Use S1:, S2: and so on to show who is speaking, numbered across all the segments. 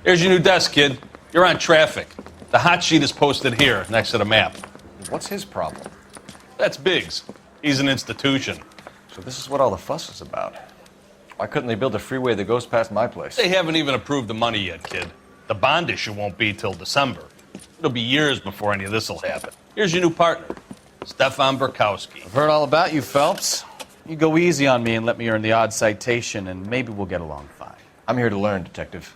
S1: Here's your new desk, kid. You're on traffic. The hot sheet is posted here, next to the map.
S2: What's his problem?
S1: That's Biggs. He's an institution.
S2: So this is what all the fuss is about. Why couldn't they build a freeway that goes past my place?
S1: They haven't even approved the money yet, kid. The bond issue won't be till December. It'll be years before any of this will happen. Here's your new partner, Stefan Burkowski.
S3: I've heard all about you, Phelps. You go easy on me and let me earn the odd citation, and maybe we'll get along fine.
S2: I'm here to learn, Detective.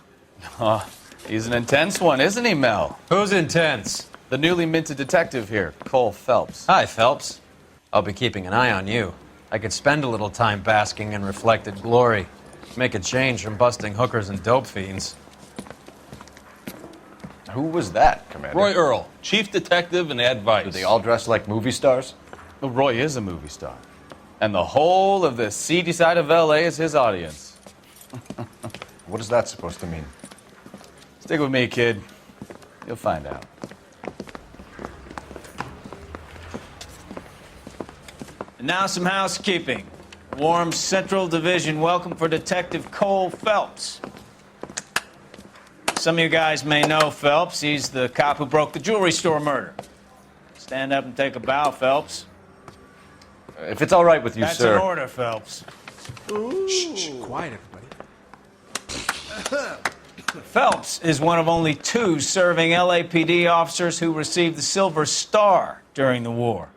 S3: He's an intense one, isn't he, Mel?
S4: Who's intense?
S3: The newly minted detective here, Cole Phelps.
S4: Hi, Phelps. I'll be keeping an eye on you. I could spend a little time basking in reflected glory. Make a change from busting hookers and dope fiends.
S2: Who was that, Commander?
S1: Roy Earl, chief detective and advice.
S2: Do they all dress like movie stars?
S3: Well, Roy is a movie star. And the whole of the seedy side of L.A. is his audience.
S2: What is that supposed to mean?
S3: Stick with me, kid. You'll find out.
S5: And now some housekeeping. Warm Central Division welcome for Detective Cole Phelps. Some of you guys may know Phelps. He's the cop who broke the jewelry store murder. Stand up and take a bow, Phelps.
S2: If it's all right with you,
S5: That's
S2: sir.
S5: an order, Phelps.
S6: Shh, quiet, everybody.
S5: Phelps is one of only 2 serving LAPD officers who received the Silver Star during the war.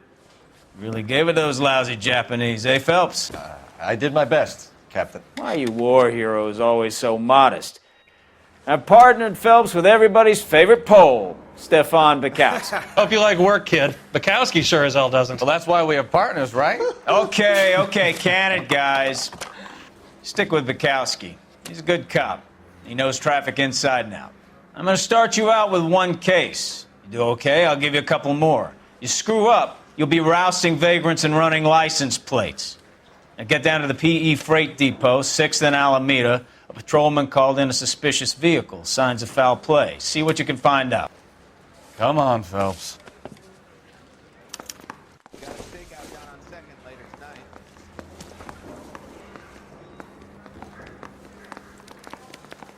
S5: Really gave it those lousy Japanese, eh, Phelps?
S2: I did my best, Captain.
S5: Why are you war heroes always so modest? I've partnered Phelps with everybody's favorite Pole, Stefan Burkowski.
S7: Hope you like work, kid. Bukowski sure as hell doesn't.
S3: Well, that's why we have partners, right?
S5: Okay, can it, guys. Stick with Burkowski. He's a good cop. He knows traffic inside and out. I'm going to start you out with 1 case. You do okay, I'll give you a couple more. You screw up, you'll be rousting vagrants and running license plates. Now get down to the PE Freight Depot, 6th and Alameda. A patrolman called in a suspicious vehicle. Signs of foul play. See what you can find out.
S3: Come on, Phelps.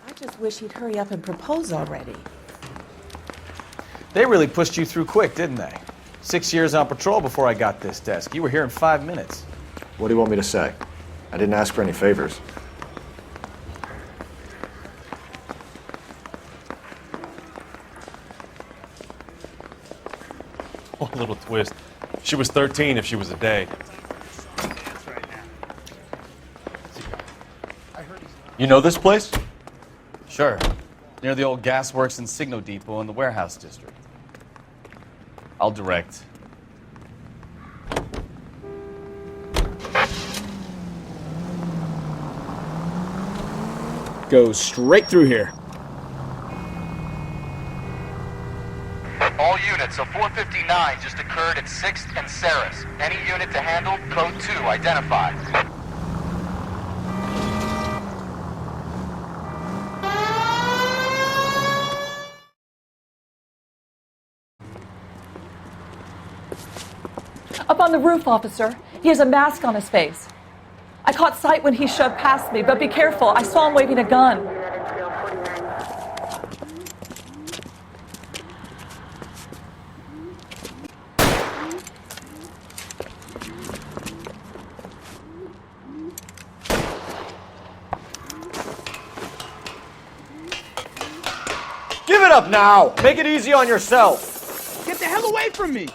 S8: I just wish he'd hurry up and propose already.
S3: They really pushed you through quick, didn't they? 6 years on patrol before I got this desk. You were here in 5 minutes.
S2: What do you want me to say? I didn't ask for any favors.
S9: One little twist. She was 13 if she was a day.
S2: You know this place?
S3: Sure. Near the old gasworks and Signo Depot in the warehouse district. I'll direct.
S6: Go straight through here.
S10: All units, a 459 just occurred at 6th and Saris. Any unit to handle, code 2 identified.
S11: Up on the roof, officer. He has a mask on his face. I caught sight when he shoved past me, but be careful. I saw him waving a gun.
S2: Give it up now! Make it easy on yourself!
S6: Get the hell away from me!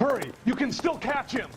S9: Hurry! You can still catch him!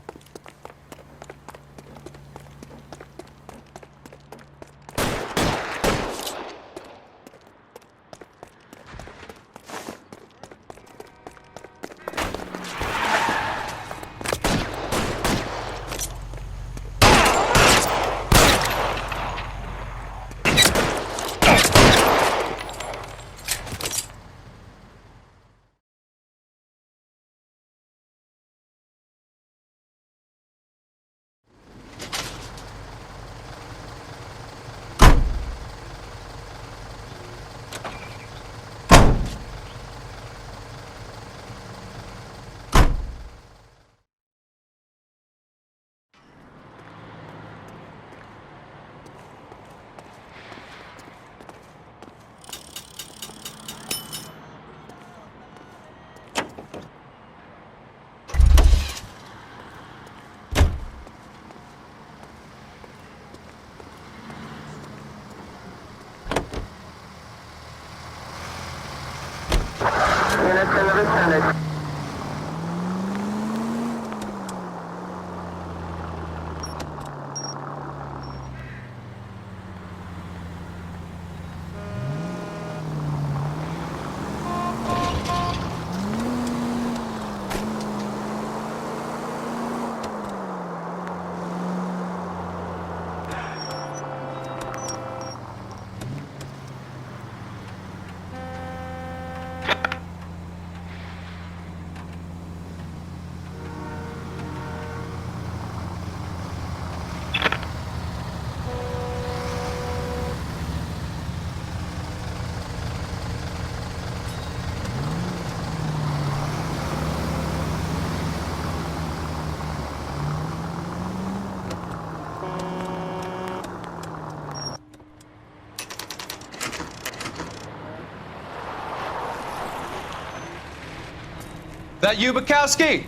S4: That you, Bukowski?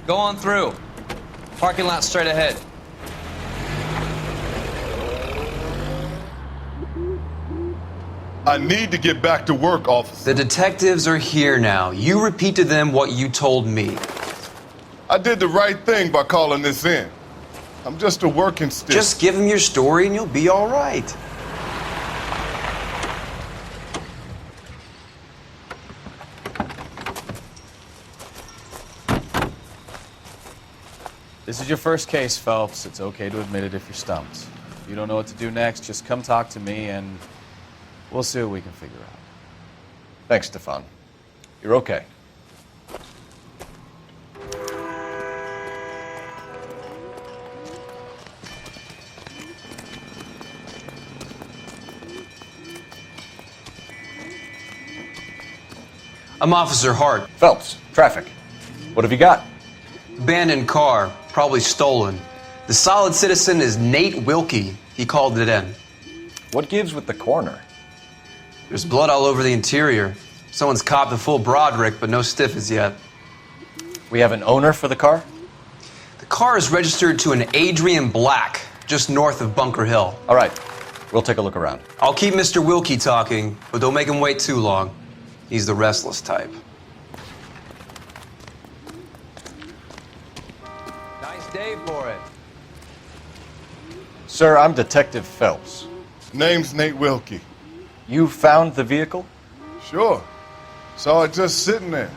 S4: Go on through. Parking lot straight ahead.
S9: I need to get back to work, officer.
S12: The detectives are here now. You repeat to them what you told me.
S9: I did the right thing by calling this in. I'm just a working stick.
S12: Just give them your story and you'll be all right.
S3: This is your first case, Phelps. It's okay to admit it if you're stumped. If you don't know what to do next, just come talk to me and we'll see what we can figure out.
S2: Thanks, Stefan. You're okay.
S12: I'm Officer Hart.
S2: Phelps, traffic. What have you got?
S12: Abandoned car, probably stolen. The solid citizen is Nate Wilkie. He called it in.
S2: What gives with the coroner?
S12: There's blood all over the interior. Someone's copped a full Broderick, but no stiff as yet.
S2: We have an owner for the car?
S12: The car is registered to an Adrian Black, just north of Bunker Hill.
S2: All right, we'll take a look around.
S12: I'll keep Mr. Wilkie talking, but don't make him wait too long. He's the restless type.
S4: Nice day for it.
S2: Sir, I'm Detective Phelps.
S9: Name's Nate Wilkie.
S2: You found the vehicle?
S9: Sure. Saw it just sitting there.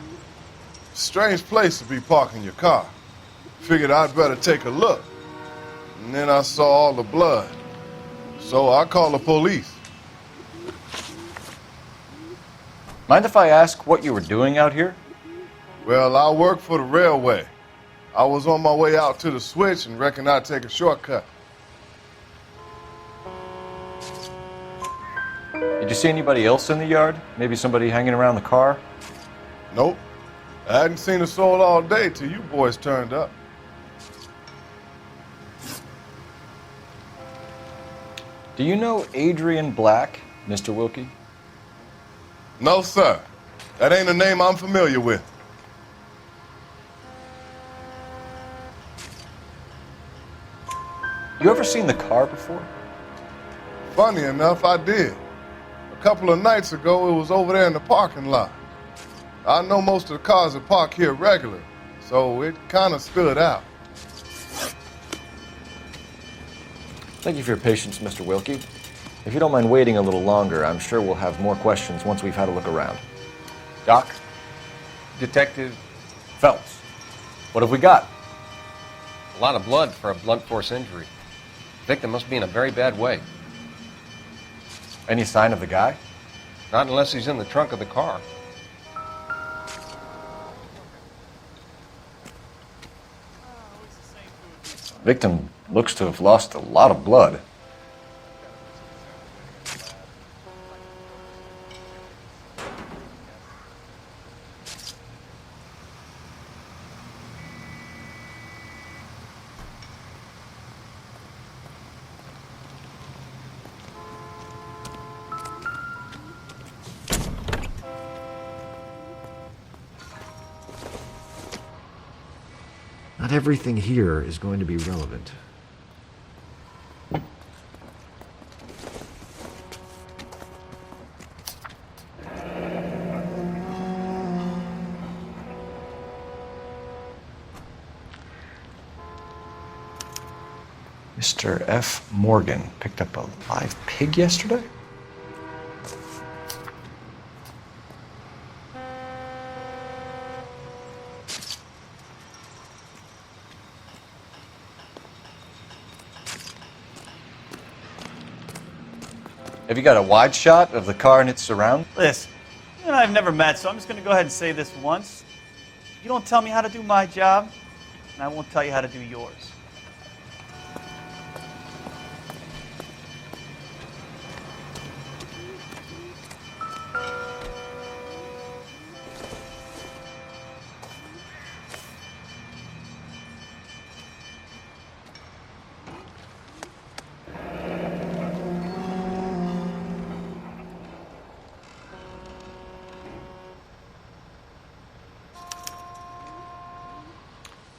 S9: Strange place to be parking your car. Figured I'd better take a look. And then I saw all the blood. So I called the police.
S2: Mind if I ask what you were doing out here?
S9: Well, I work for the railway. I was on my way out to the switch and reckoned I'd take a shortcut.
S2: Did you see anybody else in the yard? Maybe somebody hanging around the car?
S9: Nope. I hadn't seen a soul all day till you boys turned up.
S2: Do you know Adrian Black, Mr. Wilkie?
S9: No, sir. That ain't a name I'm familiar with.
S2: You ever seen the car before?
S9: Funny enough, I did. A couple of nights ago, it was over there in the parking lot. I know most of the cars are parked here regular, so it kind of stood out.
S2: Thank you for your patience, Mr. Wilkie. If you don't mind waiting a little longer, I'm sure we'll have more questions once we've had a look around. Doc?
S13: Detective
S2: Phelps, what have we got?
S13: A lot of blood for a blunt force injury. The victim must be in a very bad way.
S2: Any sign of the guy?
S13: Not unless he's in the trunk of the car.
S2: Victim looks to have lost a lot of blood.
S14: Not everything here is going to be relevant.
S2: Mr. F. Morgan picked up a live pig yesterday? Have you got a wide shot of the car and its surround?
S5: Listen, you and I have never met, so I'm just going to go ahead and say this once. You don't tell me how to do my job, and I won't tell you how to do yours.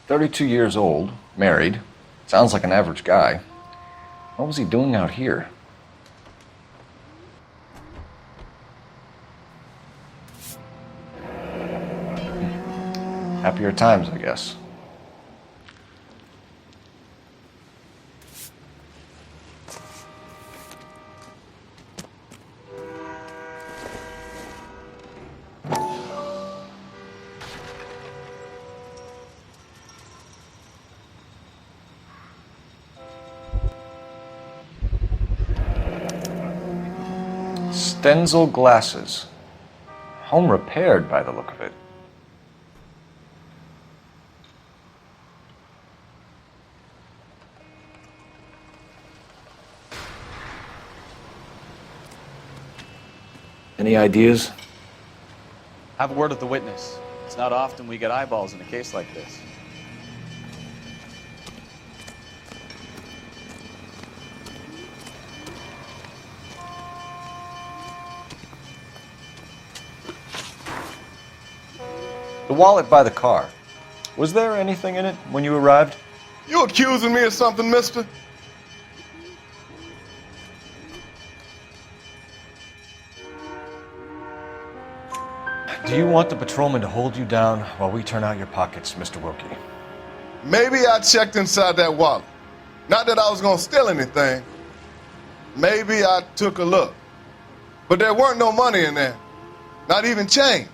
S2: "32 years old, married. Sounds like an average guy. What was he doing out here?" Happier times, I guess. Stenzel glasses. Home repaired by the look of it. Any ideas?
S3: Have a word with the witness. It's not often we get eyeballs in a case like this.
S2: The wallet by the car. Was there anything in it when you arrived?
S9: You accusing me of something, mister?
S2: Do you want the patrolman to hold you down while we turn out your pockets, Mr. Wilkie?
S9: Maybe I checked inside that wallet. Not that I was gonna steal anything. Maybe I took a look. But there weren't no money in there. Not even change.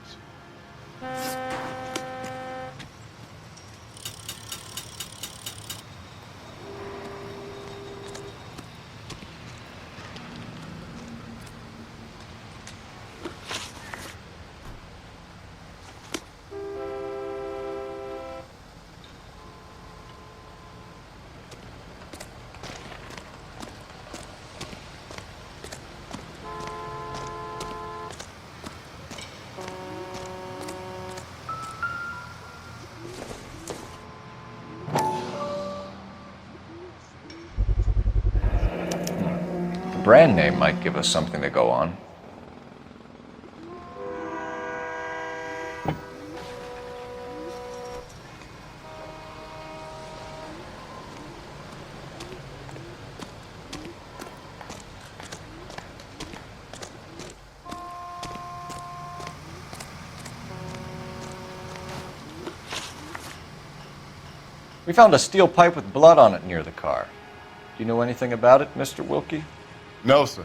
S2: The brand name might give us something to go on. We found a steel pipe with blood on it near the car. Do you know anything about it, Mr. Wilkie?
S9: No, sir.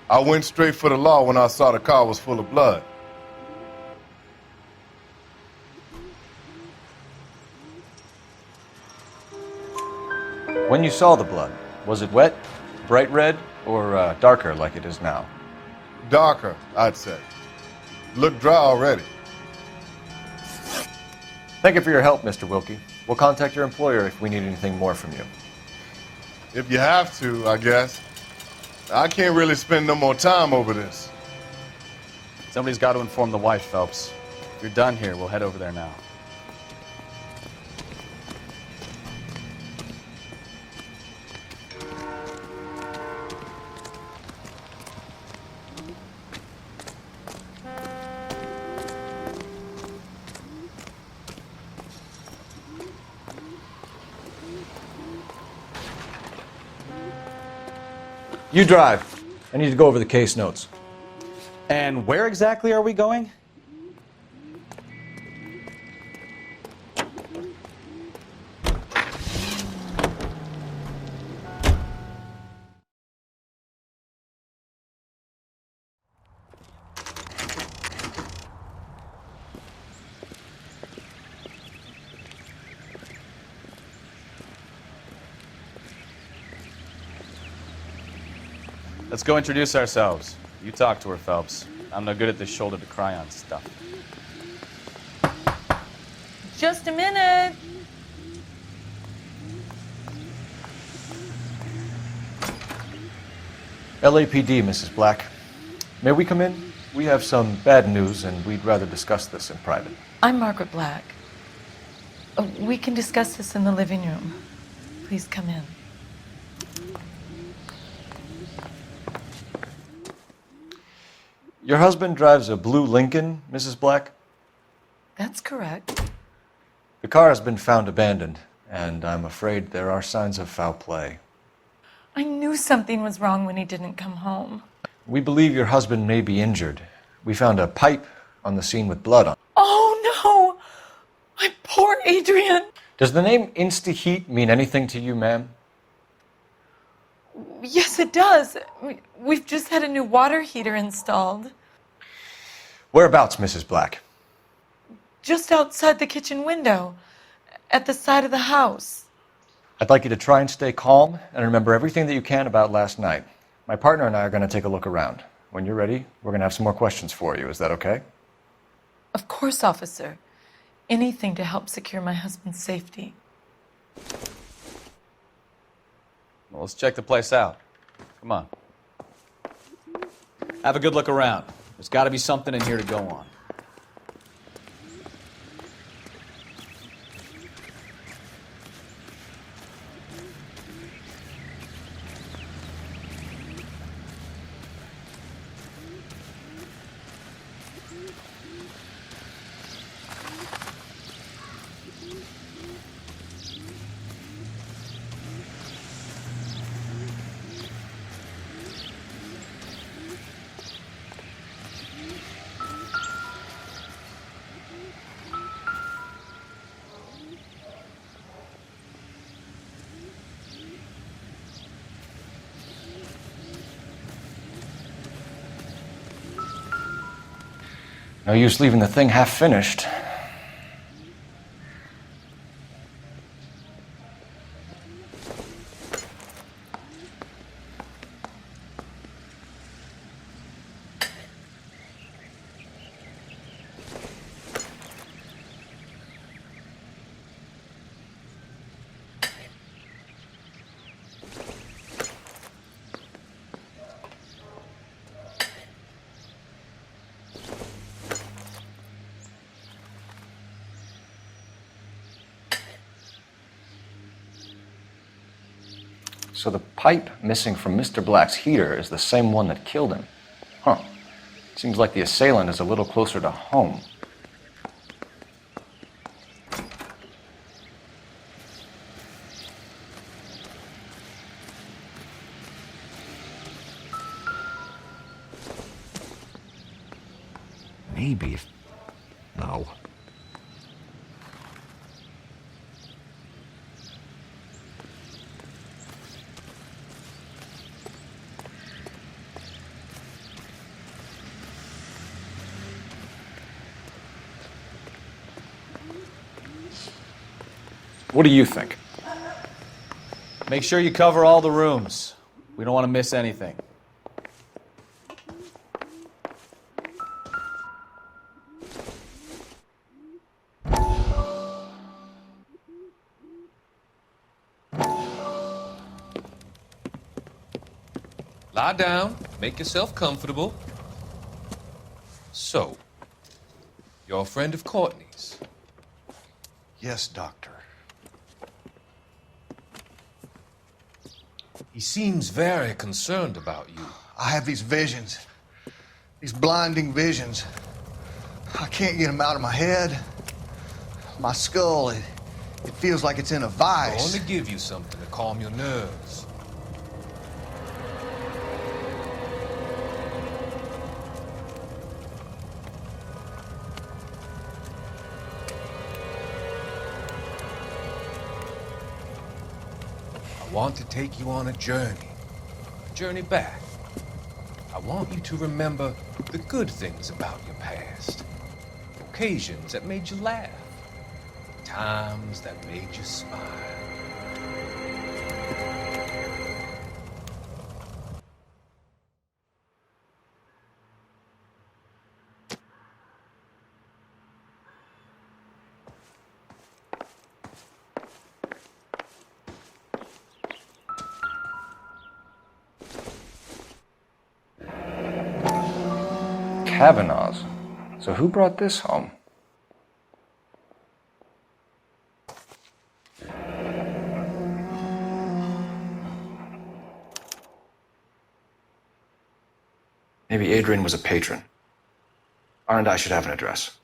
S9: I went straight for the law when I saw the car was full of blood.
S2: When you saw the blood, was it wet, bright red, or darker like it is now?
S9: Darker, I'd say. Looked dry already.
S2: Thank you for your help, Mr. Wilkie. We'll contact your employer if we need anything more from you.
S9: If you have to, I guess. I can't really spend no more time over this.
S3: Somebody's got to inform the wife, Phelps. If you're done here, we'll head over there now.
S2: You drive. I need to go over the case notes.
S3: And where exactly are we going? Let's go introduce ourselves. You talk to her, Phelps. I'm no good at this shoulder to cry on stuff.
S8: Just a minute.
S2: LAPD, Mrs. Black. May we come in? We have some bad news, and we'd rather discuss this in private.
S15: I'm Margaret Black. We can discuss this in the living room. Please come in.
S2: Your husband drives a blue Lincoln, Mrs. Black?
S15: That's correct.
S2: The car has been found abandoned, and I'm afraid there are signs of foul play.
S15: I knew something was wrong when he didn't come home.
S2: We believe your husband may be injured. We found a pipe on the scene with blood on it.
S15: Oh, no! My poor Adrian!
S2: Does the name Insta-Heat mean anything to you, ma'am?
S15: Yes, it does. We've just had a new water heater installed.
S2: Whereabouts, Mrs. Black?
S15: Just outside the kitchen window, at the side of the house.
S2: I'd like you to try and stay calm and remember everything that you can about last night. My partner and I are going to take a look around. When you're ready, we're going to have some more questions for you. Is that okay?
S15: Of course, officer. Anything to help secure my husband's safety.
S3: Well, let's check the place out. Come on. Have a good look around. There's got to be something in here to go on.
S2: No use leaving the thing half finished. So the pipe missing from Mr. Black's heater is the same one that killed him. Huh. Seems like the assailant is a little closer to home.
S14: Maybe if... No.
S2: What do you think?
S3: Make sure you cover all the rooms. We don't want to miss anything.
S16: Lie down, make yourself comfortable. So, you're a friend of Courtney's?
S17: Yes, Doctor.
S16: He seems very concerned about you.
S17: I have these visions, these blinding visions. I can't get them out of my head. My skull, it feels like it's in a
S16: I
S17: vice.
S16: want to give you something to calm your nerves. I want to take you on a journey back. I want you to remember the good things about your past, occasions that made you laugh, times that made you smile.
S2: Kavanaugh's. So who brought this home? Maybe Adrian was a patron. R&I should have an address.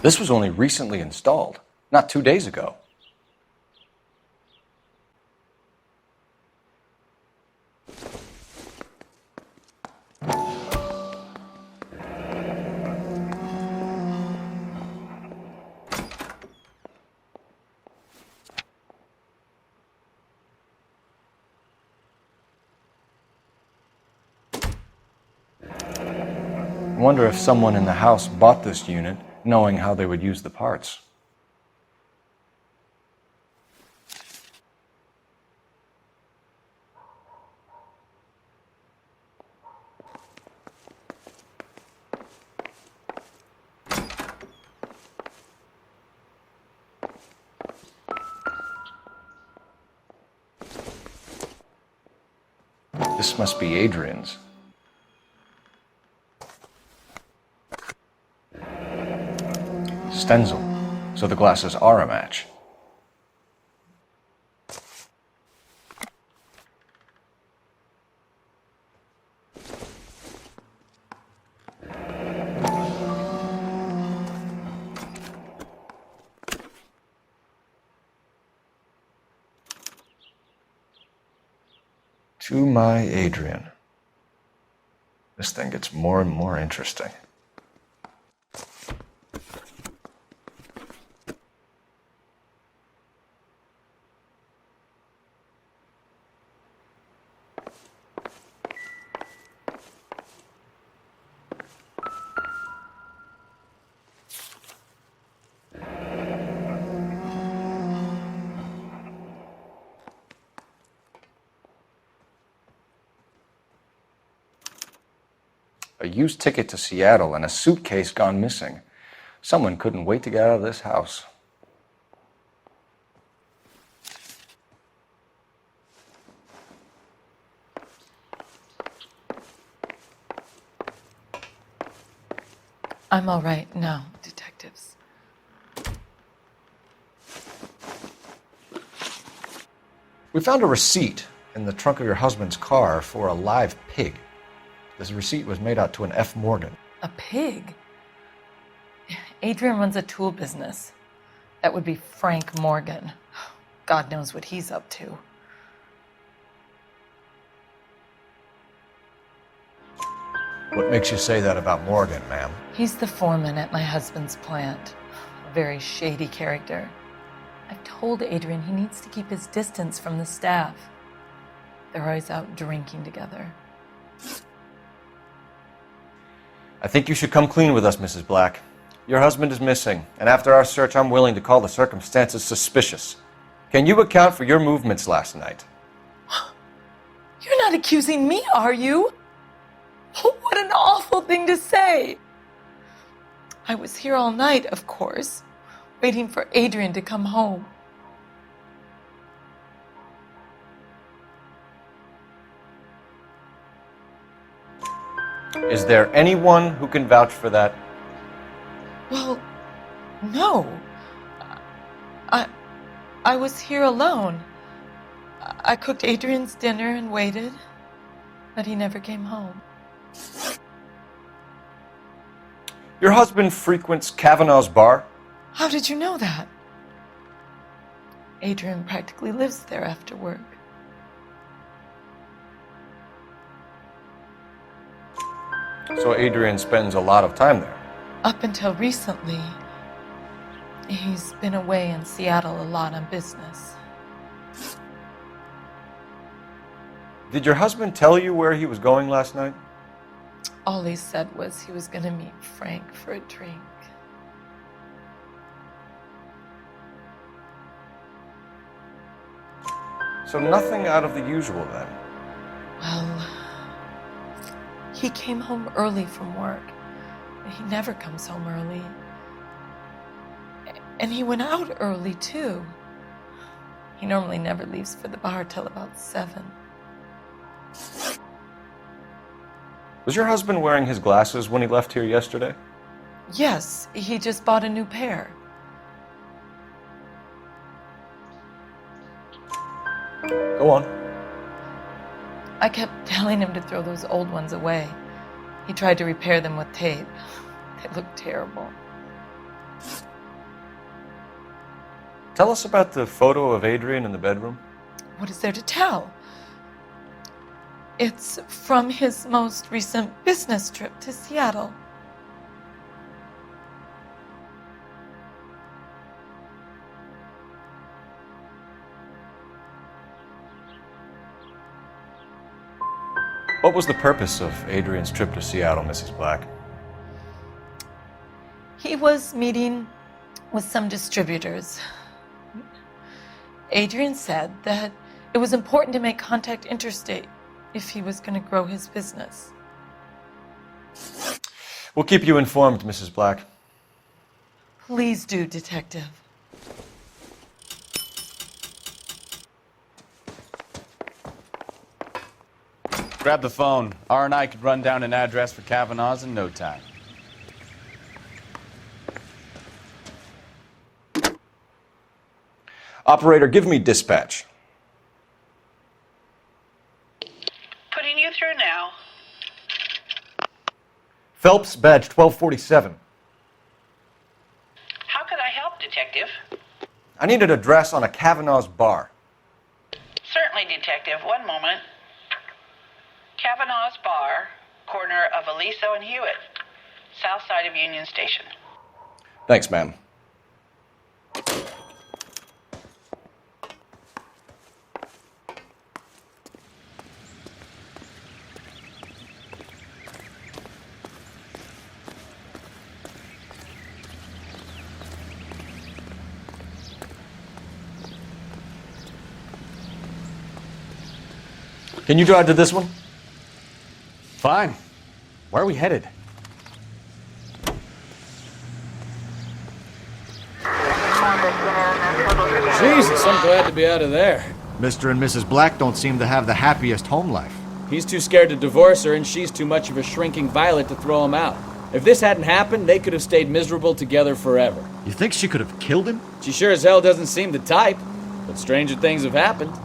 S2: This was only recently installed, not 2 days ago. I wonder if someone in the house bought this unit knowing how they would use the parts. This must be Adrian's. Stencil, so the glasses are a match. To my Adrian. This thing gets more and more interesting. A used ticket to Seattle and a suitcase gone missing. Someone couldn't wait to get out of this house.
S15: I'm all right now, detectives.
S2: We found a receipt in the trunk of your husband's car for a live pig. This receipt was made out to an F. Morgan.
S15: A pig? Adrian runs a tool business. That would be Frank Morgan. God knows what he's up to.
S2: What makes you say that about Morgan, ma'am?
S15: He's the foreman at my husband's plant. A very shady character. I've told Adrian he needs to keep his distance from the staff. They're always out drinking together.
S2: I think you should come clean with us, Mrs. Black. Your husband is missing, and after our search, I'm willing to call the circumstances suspicious. Can you account for your movements last night?
S15: You're not accusing me, are you? What an awful thing to say. I was here all night, of course, waiting for Adrian to come home.
S2: Is there anyone who can vouch for that?
S15: Well, no. I was here alone. I cooked Adrian's dinner and waited, but he never came home.
S2: Your husband frequents Kavanaugh's bar?
S15: How did you know that? Adrian practically lives there after work.
S2: So Adrian spends a lot of time there.
S15: Up until recently, he's been away in Seattle a lot on business.
S2: Did your husband tell you where he was going last night?
S15: All he said was he was going to meet Frank for a drink.
S2: So nothing out of the usual then?
S15: Well, he came home early from work. He never comes home early. And he went out early, too. He normally never leaves for the bar till about 7.
S2: Was your husband wearing his glasses when he left here yesterday?
S15: Yes, he just bought a new pair.
S2: Go on.
S15: I kept telling him to throw those old ones away. He tried to repair them with tape. They look terrible.
S2: Tell us about the photo of Adrian in the bedroom.
S15: What is there to tell? It's from his most recent business trip to Seattle.
S2: What was the purpose of Adrian's trip to Seattle, Mrs. Black?
S15: He was meeting with some distributors. Adrian said that it was important to make contact interstate if he was going to grow his business.
S2: We'll keep you informed, Mrs. Black.
S15: Please do, Detective.
S3: Grab the phone. R&I could run down an address for Kavanaugh's in no time.
S2: Operator, give me dispatch.
S18: Putting you through now.
S2: Phelps, badge 1247.
S18: How could I help, Detective?
S2: I need an address on a Kavanaugh's bar.
S18: Certainly, Detective. One moment. Kavanaugh's Bar, corner of Aliso and Hewitt, south side of Union Station.
S2: Thanks, ma'am. Can you drive to this one?
S3: Fine. Where are we headed?
S6: Jesus, I'm glad to be out of there.
S14: Mr. and Mrs. Black don't seem to have the happiest home life.
S6: He's too scared to divorce her, and she's too much of a shrinking violet to throw him out. If this hadn't happened, they could have stayed miserable together forever.
S14: You think she could have killed him?
S6: She sure as hell doesn't seem the type, but stranger things have happened.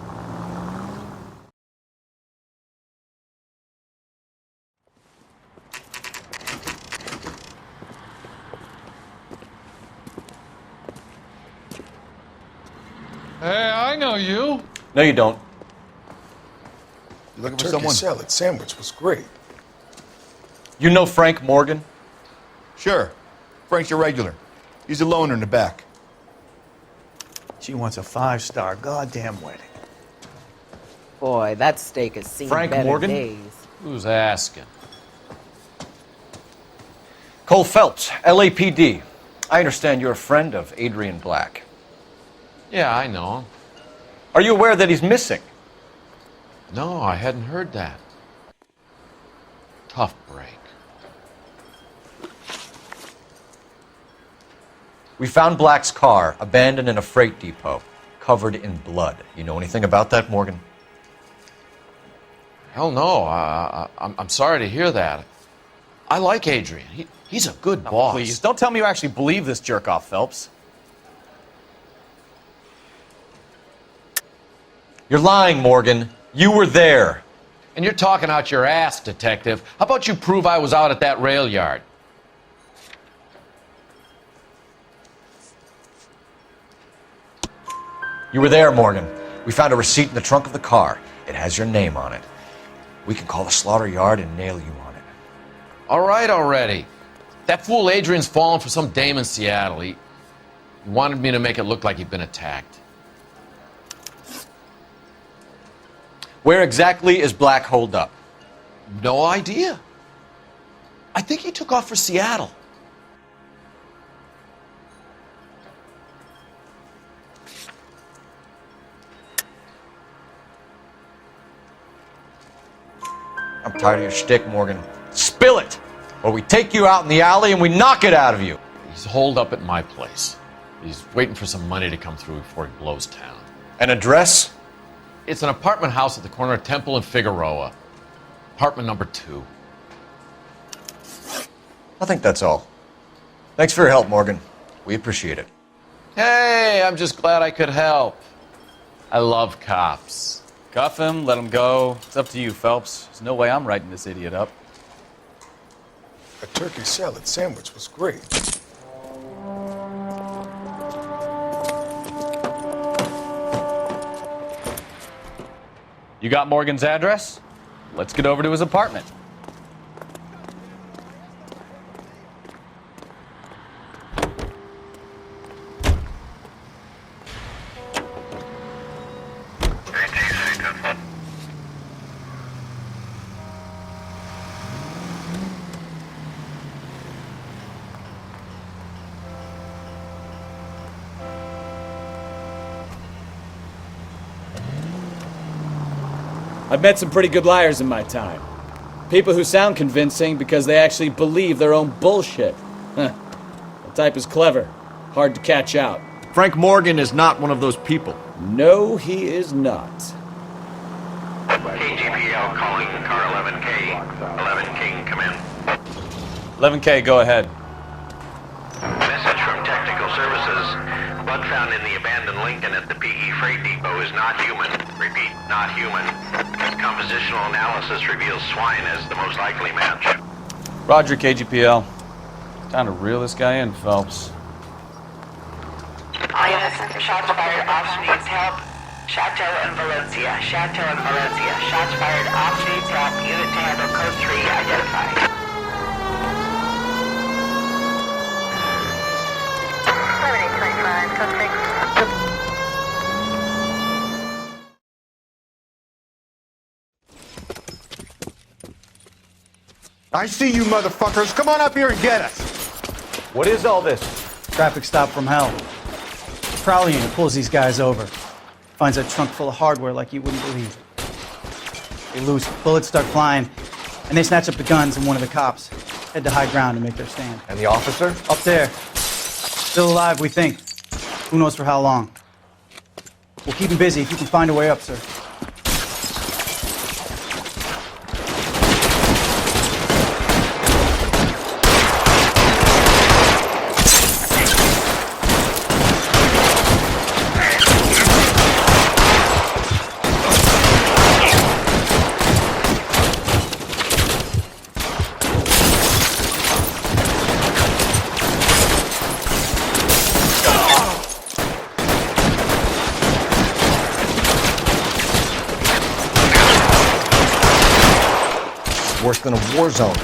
S19: Hey, I know you.
S2: No, you don't.
S20: You looking for someone? Salad sandwich was great.
S2: You know Frank Morgan?
S20: Sure. Frank's your regular. He's a loner in the back.
S5: She wants a 5-star goddamn wedding.
S8: Boy, that steak has seen
S2: Frank
S8: better
S2: Morgan?
S8: days.
S4: Who's asking?
S2: Cole Phelps, LAPD. I understand you're a friend of Adrian Black.
S4: Yeah, I know him.
S2: Are you aware that he's missing?
S4: No, I hadn't heard that. Tough break.
S2: We found Black's car abandoned in a freight depot, covered in blood. You know anything about that, Morgan?
S4: Hell no. I'm sorry to hear that. I like Adrian. He's a good boss.
S3: Please, don't tell me you actually believe this jerk-off, Phelps.
S2: You're lying, Morgan. You were there.
S4: And you're talking out your ass, Detective. How about you prove I was out at that rail yard?
S2: You were there, Morgan. We found a receipt in the trunk of the car. It has your name on it. We can call the slaughter yard and nail you on it.
S4: All right already. That fool Adrian's fallen for some dame in Seattle. He wanted me to make it look like he'd been attacked.
S2: Where exactly is Black holed up?
S4: No idea. I think he took off for Seattle.
S2: I'm tired of your shtick, Morgan. Spill it! Or we take you out in the alley and we knock it out of you.
S4: He's holed up at my place. He's waiting for some money to come through before he blows town.
S2: An address?
S4: It's an apartment house at the corner of Temple and Figueroa. Apartment number 2.
S2: I think that's all. Thanks for your help, Morgan. We appreciate it.
S4: Hey, I'm just glad I could help. I love cops.
S3: Cuff him, let him go. It's up to you, Phelps. There's no way I'm writing this idiot up.
S9: A turkey salad sandwich was great.
S3: You got Morgan's address? Let's get over to his apartment. I've met some pretty good liars in my time. People who sound convincing because they actually believe their own bullshit. Huh. The type is clever, hard to catch out.
S14: Frank Morgan is not one of those people.
S3: No, he is not.
S10: KGPL calling car 11K. 11 King, come in.
S3: 11K, go ahead.
S10: Message from Technical Services. Blood found in the abandoned Lincoln at the PE Freight Depot is not human. Repeat, not human. Compositional analysis reveals swine as the most likely match.
S3: Roger, KGPL. Time to reel this guy in, Phelps.
S18: IS, shots fired, ops needs help. Chateau and Valencia. Chateau and Valencia. Shots fired, ops needs help. Unit to handle code 3 identified. 7825, code 6.
S20: I see you motherfuckers. Come on up here and get us.
S2: What is all this?
S21: Traffic stop from hell. Prowler unit pulls these guys over. Finds a trunk full of hardware like you wouldn't believe. They loose, bullets start flying, and they snatch up the guns and one of the cops. Head to high ground to make their stand.
S2: And the officer?
S21: Up there. Still alive, we think. Who knows for how long. We'll keep him busy if you can find a way up, sir.
S2: Worse than a war zone.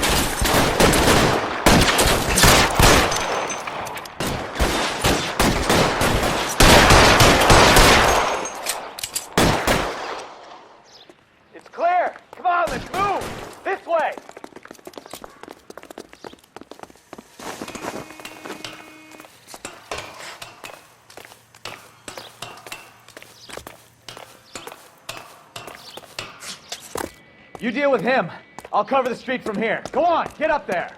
S22: It's clear. Come on, let's move. This way. You deal with him. I'll cover the street from here. Go on, get up there.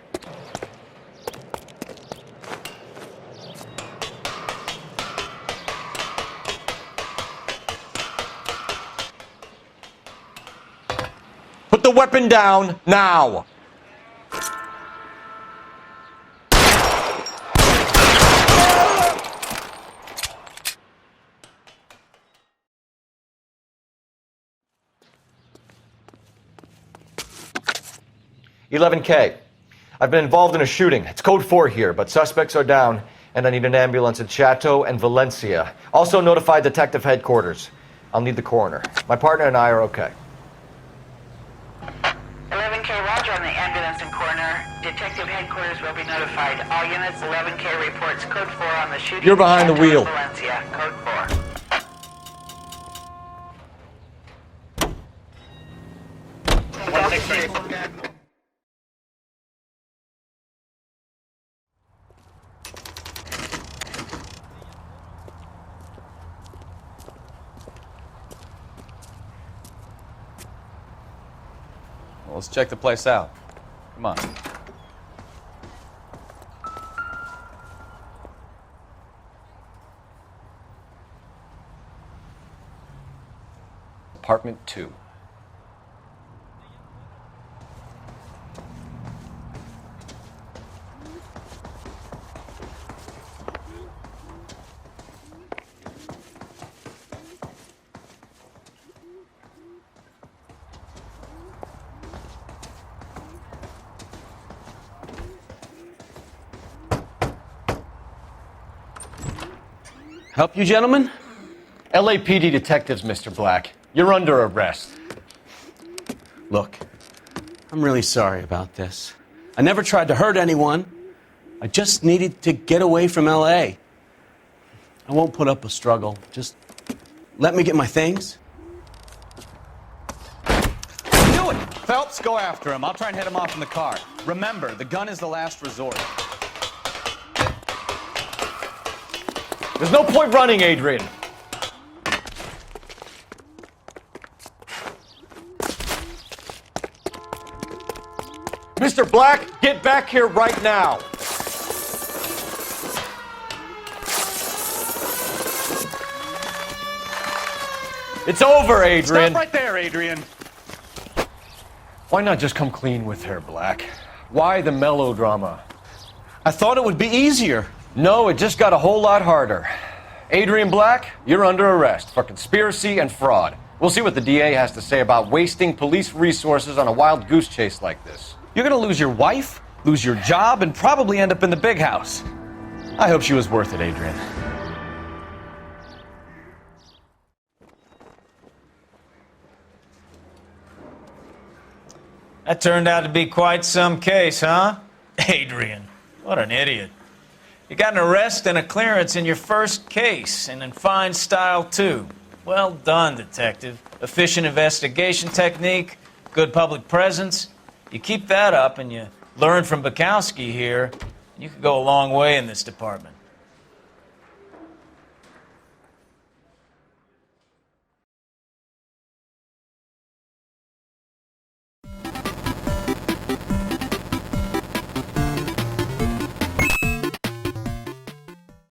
S2: Put the weapon down, now! "11K. I've been involved in a shooting. It's code 4 here, but suspects are down, And I need an ambulance in Chateau and Valencia. Also notify detective headquarters. I'll need the coroner. My partner and I are okay.
S18: 11K, roger on the ambulance and coroner. Detective headquarters will be notified. All units, 11K reports code 4 on the shooting.
S2: You're behind the wheel.
S18: Valencia, code 4.
S6: Well, let's check the place out. Come on.
S2: Apartment 2.
S21: Help you, gentlemen?
S2: LAPD detectives, Mr. Black. You're under arrest.
S21: Look, I'm really sorry about this. I never tried to hurt anyone. I just needed to get away from L.A. I won't put up a struggle. Just let me get my things.
S6: Do it! Phelps, go after him. I'll try and head him off in the car. Remember, the gun is the last resort.
S2: There's no point running, Adrian. Mr. Black, get back here right now. It's over, Adrian.
S6: Stop right there, Adrian.
S2: Why not just come clean with her, Black? Why the melodrama?
S21: I thought it would be easier.
S2: No, it just got a whole lot harder. Adrian Black, you're under arrest for conspiracy and fraud. We'll see what the DA has to say about wasting police resources on a wild goose chase like this.
S6: You're gonna lose your wife, lose your job, and probably end up in the big house. I hope she was worth it, Adrian.
S5: That turned out to be quite some case, huh? Adrian, what an idiot. You got an arrest and a clearance in your first case, and in fine style, too. Well done, detective. Efficient investigation technique, good public presence. You keep that up and you learn from Bukowski here, you could go a long way in this department.